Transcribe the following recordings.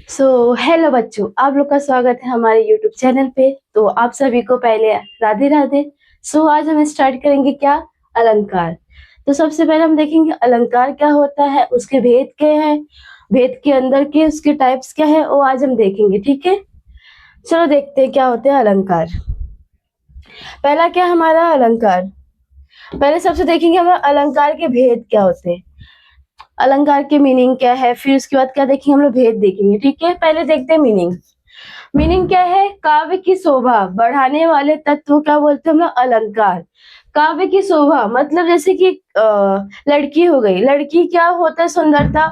Hello बच्चों, आप लोग का स्वागत है हमारे यूट्यूब चैनल पे। तो आप सभी को पहले राधे राधे। आज हम स्टार्ट करेंगे क्या, अलंकार। तो सबसे पहले हम देखेंगे अलंकार क्या होता है, उसके भेद क्या है, भेद के अंदर के उसके टाइप्स क्या है, वो आज हम देखेंगे। ठीक है, चलो देखते हैं क्या होते हैं अलंकार। पहला क्या हमारा अलंकार, पहले सबसे देखेंगे हमारा अलंकार के भेद क्या होते हैं, अलंकार के मीनिंग क्या है, फिर उसके बाद क्या देखेंगे हम लोग, भेद देखेंगे। ठीक है, पहले देखते हैं मीनिंग। मीनिंग क्या है, काव्य की शोभा बढ़ाने वाले तत्व क्या बोलते हैं हम लोग, अलंकार। काव्य की शोभा मतलब जैसे कि लड़की हो गई, लड़की क्या होता है, सुंदरता,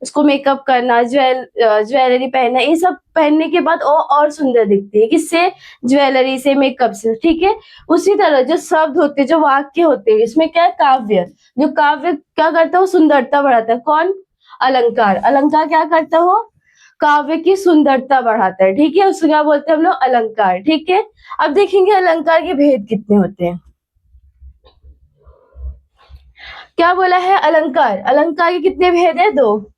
उसको मेकअप करना, ज्वेलरी पहनना, ये सब पहनने के बाद वो और सुंदर दिखती है, किससे, ज्वेलरी से, मेकअप से। ठीक है, उसी तरह जो शब्द होते हैं, जो वाक्य होते हैं, इसमें क्या है, काव्य, जो काव्य क्या करता है, वो सुंदरता बढ़ाता है। कौन, अलंकार। अलंकार क्या करता हो, काव्य की सुंदरता बढ़ाता है। ठीक है, उसको क्या बोलते हैं हम लोग, अलंकार। ठीक है, अब देखेंगे अलंकार के भेद कितने होते हैं। क्या बोला है, अलंकार, अलंकार के कितने भेद है, दो।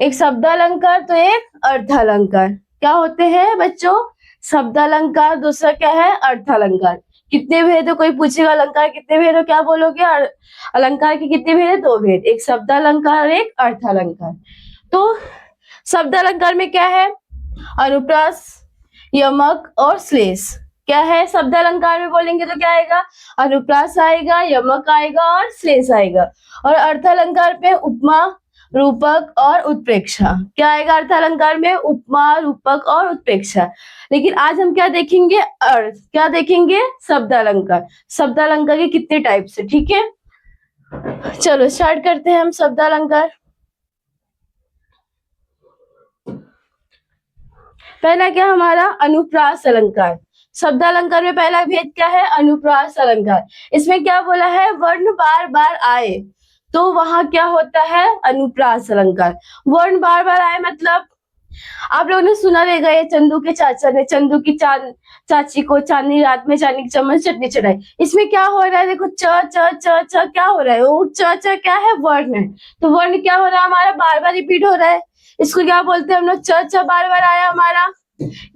एक शब्द अलंकार तो एक अर्थ अलंकार। क्या होते हैं बच्चों, शब्द अलंकार, दूसरा क्या है, अर्थ अलंकार। कितने भेद है, कोई पूछेगा अलंकार कितने भेद है, क्या बोलोगे, अलंकार के कितने भेद है, दो भेद, एक शब्द अलंकार और एक अर्थ अलंकार। तो शब्द अलंकार में क्या है, अनुप्रास, यमक और श्लेष। क्या है, शब्द अलंकार में बोलेंगे तो क्या आएगा, अनुप्रास आएगा, यमक आएगा और श्लेष आएगा। और अर्थ अलंकार पे उपमा, रूपक और उत्प्रेक्षा। क्या आएगा अर्थ अलंकार में, उपमा, रूपक और उत्प्रेक्षा। लेकिन आज हम क्या देखेंगे, अर्थ, क्या देखेंगे, शब्द अलंकार। शब्द अलंकार के कितने टाइप्स है। ठीक है, चलो स्टार्ट करते हैं हम शब्द अलंकार। पहला क्या हमारा, अनुप्रास अलंकार। शब्द अलंकार में पहला भेद क्या है, अनुप्रास अलंकार। इसमें क्या बोला है, वर्ण बार बार आए तो वहां क्या होता है, अनुप्रास अलंकार। वर्ण बार बार आए मतलब, आप लोगों ने सुना रहेगा, ये चंदू के चाचा ने चंदू की चाची को चांदनी रात में चांदी की चम्मच चटनी चढ़ाई। इसमें क्या हो रहा है, देखो च च च च क्या हो रहा है, वो च च क्या है, वर्ण है। तो वर्ण क्या हो रहा है हमारा, बार बार रिपीट हो रहा है। इसको क्या बोलते हैं हम लोग, च च बार बार आया हमारा,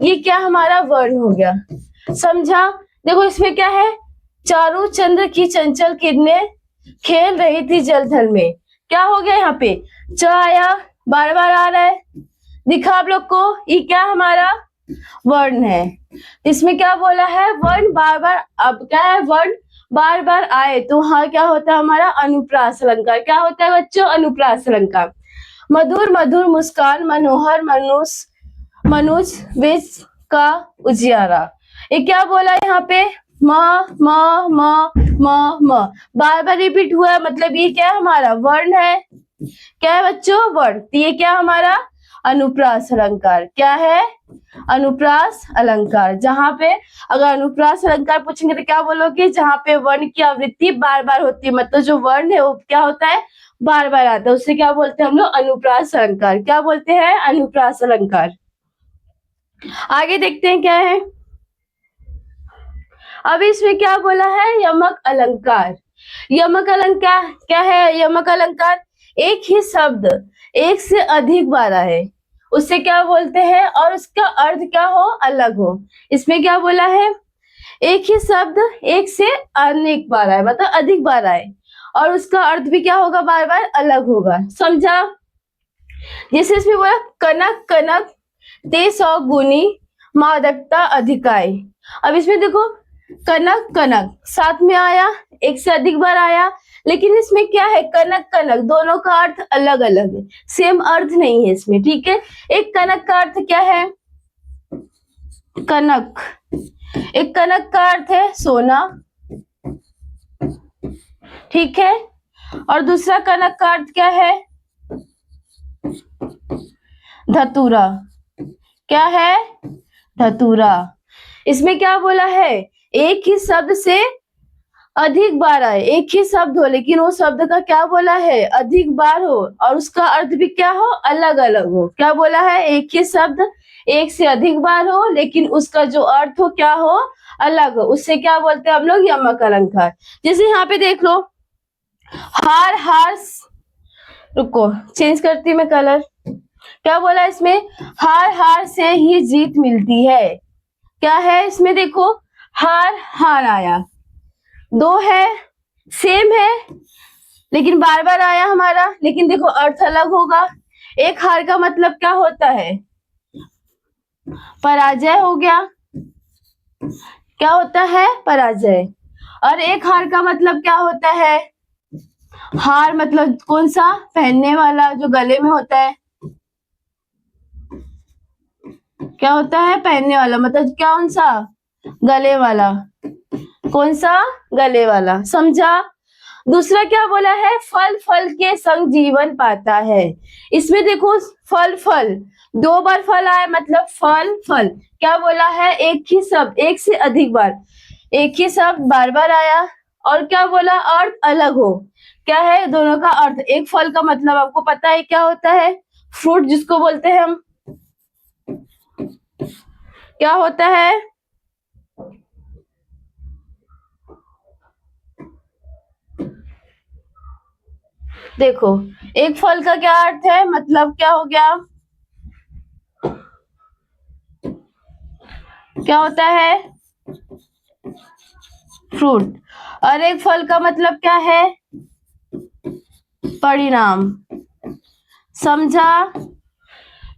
ये क्या हमारा वर्ण हो गया। समझा, देखो इसमें क्या है, चारों चंद्र की चंचल किरणें खेल रही थी जलथल में। क्या हो गया यहाँ पे, च आया, बार बार आ रहा है, दिखा आप लोग को, ये क्या हमारा वर्ण है। इसमें क्या बोला है, वर्ण बार बार, अब क्या है, वर्ण बार बार आए तो हाँ क्या होता है हमारा, अनुप्रास अलंकार। क्या होता है बच्चों, अनुप्रास अलंकार। मधुर मधुर मुस्कान, मनोहर मनुष मनुज विष का उजियारा। ये क्या बोला यहाँ पे, म म म म म बार बार रिपीट हुआ है, मतलब ये क्या हमारा वर्ण है। क्या है बच्चों, वर्ण। तो ये क्या हमारा, अनुप्रास अलंकार। क्या है, अनुप्रास अलंकार। जहां पे अगर अनुप्रास अलंकार पूछेंगे तो क्या बोलोगे, जहां पे वर्ण की आवृत्ति बार बार होती है, मतलब जो वर्ण है वो क्या होता है, बार बार आता है, उससे क्या बोलते हैं हम लोग, अनुप्रास अलंकार। क्या बोलते हैं, अनुप्रास अलंकार। आगे देखते हैं क्या है। अब इसमें क्या बोला है, यमक अलंकार। यमक अलंकार क्या है, यमक अलंकार, एक ही शब्द एक से अधिक बार आए उससे क्या बोलते हैं, और उसका अर्थ क्या हो, अलग हो। इसमें क्या बोला है, एक ही शब्द एक से अनेक बार आए, मतलब अधिक बार आए, और उसका अर्थ भी क्या होगा, बार बार अलग होगा। समझा, जैसे इसमें बोला, कनक कनक ते 100 गुनी मादकता अधिकाई। अब इसमें देखो, कनक कनक साथ में आया, एक से अधिक बार आया, लेकिन इसमें क्या है, कनक कनक दोनों का अर्थ अलग अलग है, सेम अर्थ नहीं है इसमें। ठीक है, एक कनक का अर्थ क्या है, कनक, एक कनक का अर्थ है सोना। ठीक है, और दूसरा कनक का अर्थ क्या है, धतूरा। क्या है, धतूरा। इसमें क्या बोला है, एक ही शब्द से अधिक बार आए, एक ही शब्द हो लेकिन वो शब्द का क्या बोला है, अधिक बार हो, और उसका अर्थ भी क्या हो, अलग अलग हो। क्या बोला है, एक ही शब्द एक से अधिक बार हो लेकिन उसका जो अर्थ हो क्या हो, अलग हो, उससे क्या बोलते हैं हम लोग, यमक अलंकार। जैसे यहाँ पे देख लो, हार हार, रुको चेंज करती मैं कलर। क्या बोला इसमें, हार हार से ही जीत मिलती है। क्या है इसमें, देखो हार हार आया, दो है सेम है लेकिन बार बार आया हमारा, लेकिन देखो अर्थ अलग होगा। एक हार का मतलब क्या होता है, पराजय हो गया, क्या होता है पराजय। और एक हार का मतलब क्या होता है, हार मतलब कौन सा, पहनने वाला जो गले में होता है, क्या होता है पहनने वाला, मतलब कौन सा, गले वाला, कौन सा, गले वाला, समझा। दूसरा क्या बोला है, फल फल के संग जीवन पाता है। इसमें देखो फल फल, दो बार फल आया मतलब फल फल। क्या बोला है, एक ही शब्द एक से अधिक बार, एक ही शब्द बार बार आया। और क्या बोला, अर्थ अलग हो। क्या है दोनों का अर्थ, एक फल का मतलब आपको पता है क्या होता है, फ्रूट जिसको बोलते हैं हम, क्या होता है, देखो एक फल का क्या अर्थ है, मतलब क्या हो गया, क्या होता है, फ्रूट। और एक फल का मतलब क्या है, परिणाम। समझा,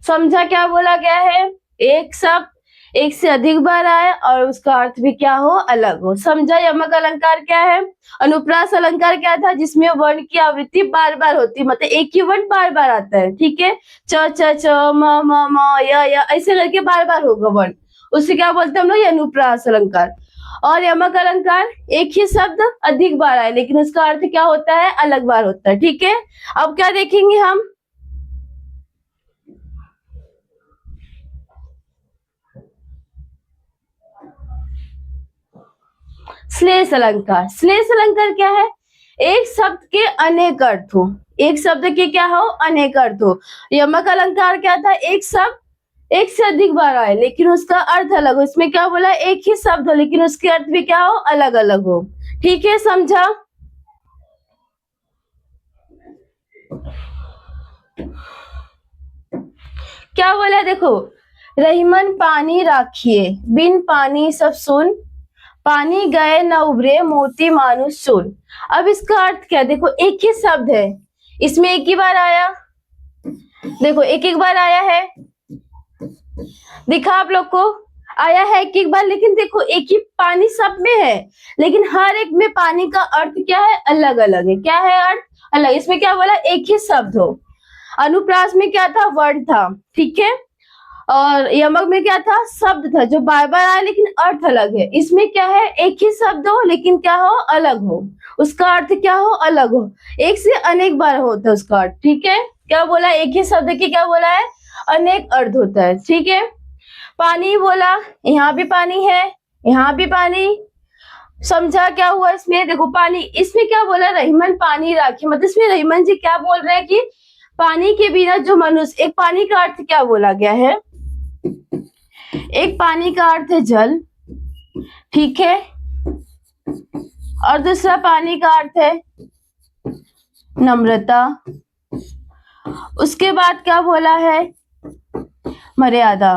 समझा क्या बोला गया है, एक शब्द एक से अधिक बार आए और उसका अर्थ भी क्या हो, अलग हो। समझा। यमक अलंकार क्या है, अनुप्रास अलंकार क्या था, जिसमें वर्ण की आवृत्ति बार बार होती, मतलब एक ही वर्ण बार बार आता है, ठीक है, च च च म म म य ऐसे करके बार बार होगा वर्ण, उसे क्या बोलते हैं हम लोग, ये अनुप्रास अलंकार। और यमक अलंकार एक ही शब्द अधिक बार आए लेकिन उसका अर्थ क्या होता है, अलग बार होता है, ठीक है। अब क्या देखेंगे हम, श्लेष अलंकार। श्लेष अलंकार क्या है, एक शब्द के अनेक अर्थ हो, एक शब्द के क्या हो, अनेक अर्थ हो। यमक अलंकार क्या था, एक शब्द एक से अधिक बार आए लेकिन उसका अर्थ अलग हो। इसमें क्या बोला, एक ही शब्द हो लेकिन उसके अर्थ भी क्या हो, अलग अलग हो, ठीक है, समझा। क्या बोला, देखो रहीमन पानी राखिए, बिन पानी सब सुन, पानी गए न उभरे मोती मानुष सुन। अब इसका अर्थ क्या, देखो एक ही शब्द है, इसमें एक ही बार आया, देखो एक एक बार आया है, दिखा आप लोग को, आया है एक एक बार, लेकिन देखो एक ही पानी सब में है लेकिन हर एक में पानी का अर्थ क्या है, अलग अलग है। क्या है अर्थ, अलग। इसमें क्या बोला, एक ही शब्द हो। अनुप्रास में क्या था, वर्ण था, ठीक है। और यमक में क्या था, शब्द था जो बार बार आया लेकिन अर्थ अलग है। इसमें क्या है, एक ही शब्द हो लेकिन क्या हो, अलग हो, उसका अर्थ क्या हो, अलग हो। एक से अनेक बार होता है उसका अर्थ, ठीक है। क्या बोला, एक ही शब्द की क्या बोला है, अनेक अर्थ होता है, ठीक है। पानी बोला, यहाँ भी पानी है, यहाँ भी पानी। समझा क्या हुआ इसमें, देखो पानी, इसमें क्या बोला, रहीमन पानी राखी, मतलब इसमें रहीमन जी क्या बोल रहे हैं कि पानी के बिना जो मनुष्य, एक पानी का अर्थ क्या बोला गया है, एक पानी का अर्थ है जल, ठीक है, और दूसरा पानी का अर्थ है नम्रता। उसके बाद क्या बोला है, मर्यादा।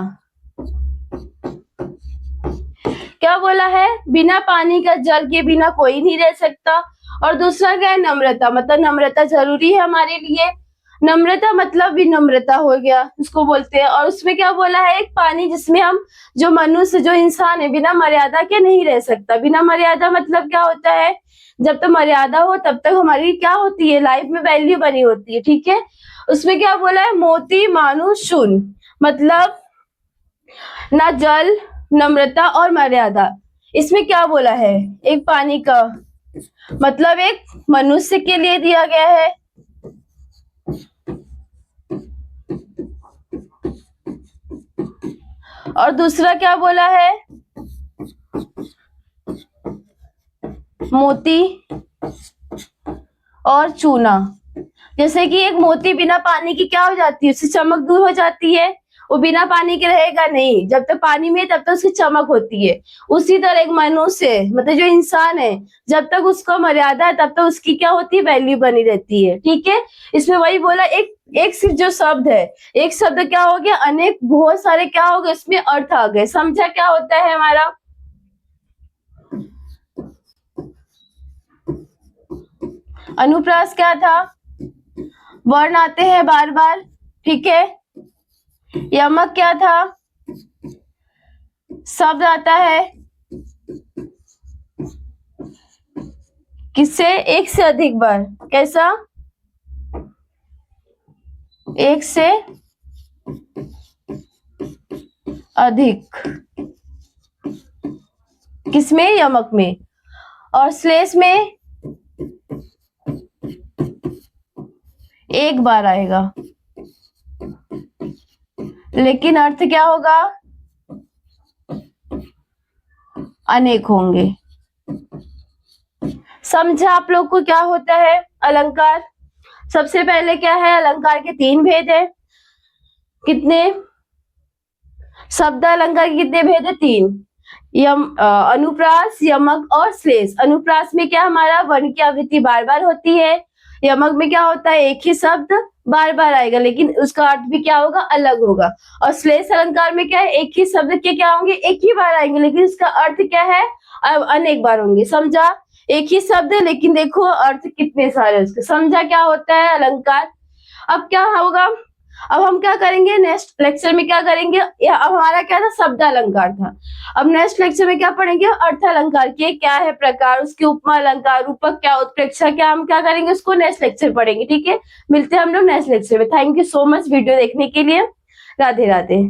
क्या बोला है, बिना पानी का, जल के बिना कोई नहीं रह सकता। और दूसरा क्या है, नम्रता, मतलब नम्रता जरूरी है हमारे लिए, नम्रता मतलब विनम्रता हो गया, उसको बोलते हैं। और उसमें क्या बोला है, एक पानी जिसमें हम, जो मनुष्य जो इंसान है बिना मर्यादा के नहीं रह सकता। बिना मर्यादा मतलब क्या होता है, जब तक मर्यादा हो तब तक हमारी क्या होती है, लाइफ में वैल्यू बनी होती है, ठीक है। उसमें क्या बोला है, मोती मानुष शून, मतलब ना जल, नम्रता और मर्यादा। इसमें क्या बोला है, एक पानी का मतलब एक मनुष्य के लिए दिया गया है, और दूसरा क्या बोला है, मोती और चूना। जैसे कि एक मोती बिना पानी की क्या हो जाती है, उससे चमक दूर हो जाती है, वो बिना पानी के रहेगा नहीं, जब तक पानी में है तब तक उसकी चमक होती है। उसी तरह एक मनुष्य, मतलब जो इंसान है, जब तक उसका मर्यादा है तब तक उसकी क्या होती है, वैल्यू बनी रहती है, ठीक है। इसमें वही बोला, एक एक से जो शब्द है, एक शब्द क्या हो गया, अनेक बहुत सारे क्या हो गए, उसमें अर्थ आ गए। समझा क्या होता है हमारा? अनुप्रास क्या था? वर्ण आते हैं बार बार, ठीक है। यमक क्या था? शब्द आता है किससे? एक से अधिक बार। कैसा? एक से अधिक। किसमें? यमक में। और श्लेष में एक बार आएगा, लेकिन अर्थ क्या होगा? अनेक होंगे। समझा आप लोग को क्या होता है अलंकार? सबसे पहले क्या है, अलंकार के तीन भेद है। कितने? शब्द अलंकार के कितने भेद है? तीन। अनुप्रास, यमक और श्लेष। अनुप्रास में क्या हमारा वर्ण की आवृत्ति बार बार होती है। यमक में क्या होता है, एक ही शब्द बार बार आएगा, लेकिन उसका अर्थ भी क्या होगा, अलग होगा। और श्लेष अलंकार में क्या है, एक ही शब्द के क्या होंगे, एक ही बार आएंगे, लेकिन उसका अर्थ क्या है, अनेक बार होंगे। समझा? एक ही शब्द है, लेकिन देखो अर्थ कितने सारे उसके। समझा क्या होता है अलंकार? अब क्या होगा, अब हम क्या करेंगे नेक्स्ट लेक्चर में, क्या करेंगे, अब हमारा क्या था, शब्द अलंकार था। अब नेक्स्ट लेक्चर में क्या पढ़ेंगे, अर्थ अलंकार के क्या है प्रकार, उसके उपमा अलंकार, रूपक क्या, उत्प्रेक्षा क्या, हम क्या करेंगे उसको नेक्स्ट लेक्चर पढ़ेंगे। ठीक है, मिलते हैं हम लोग नेक्स्ट लेक्चर में। Thank you so much video देखने के लिए। राधे राधे।